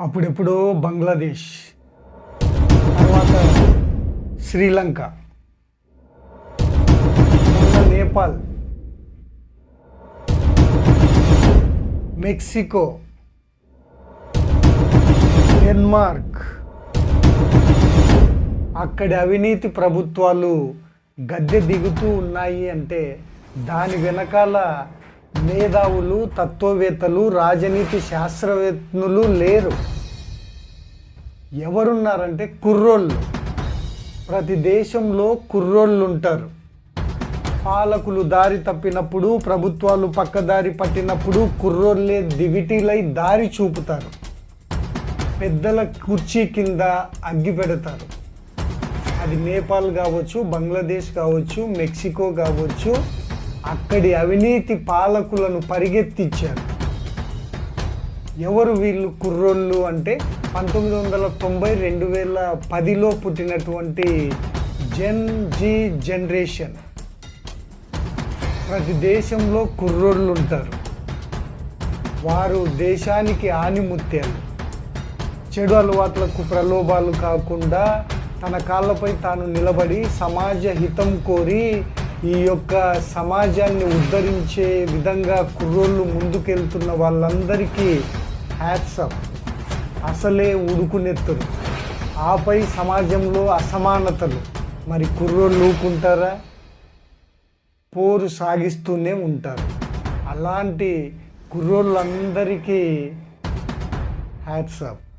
అప్పుడెప్పుడో బంగ్లాదేశ్, తర్వాత శ్రీలంక, మొన్న నేపాల్, మెక్సికో, డెన్మార్క్, అక్కడి అవినీతి ప్రభుత్వాలు గద్దె దిగుతూ ఉన్నాయి అంటే దాని వెనకాల మేధావులు, తత్వవేత్తలు, రాజనీతి శాస్త్రవేత్తలు లేరు. ఎవరున్నారంటే కుర్రోళ్ళు. ప్రతి దేశంలో కుర్రోళ్ళు ఉంటారు. పాలకులు దారి తప్పినప్పుడు, ప్రభుత్వాలు పక్కదారి పట్టినప్పుడు కుర్రోళ్ళే దివిటీలై దారి చూపుతారు. పెద్దల కుర్చీ కింద అగ్గి పెడతారు. అది నేపాల్ కావచ్చు, బంగ్లాదేశ్ కావచ్చు, మెక్సికో కావచ్చు. అక్కడి అవినీతి పాలకులను పరిగెత్తించారు. ఎవరు వీళ్ళు కుర్రోళ్ళు అంటే 1990, 2010లో పుట్టినటువంటి జెన్-జీ జనరేషన్. ప్రతి దేశంలో కుర్రోళ్ళు ఉంటారు. వారు దేశానికి ఆణిముత్యాలు. చెడు అలవాట్లకు ప్రలోభాలు కాకుండా తన కాళ్ళపై తాను నిలబడి సమాజ హితం కోరి ఈ యొక్క సమాజాన్ని ఉద్ధరించే విధంగా కుర్రోళ్ళు ముందుకెళ్తున్న వాళ్ళందరికీ హ్యాట్స్ ఆఫ్. అసలే ఉడుకునెత్తురు. ఆపై సమాజంలో అసమానతలు. మరి కుర్రోళ్ళు ఊకుంటారా? పోరు సాగిస్తూనే ఉంటారు. అలాంటి కుర్రోళ్ళందరికీ హ్యాట్స్ ఆఫ్.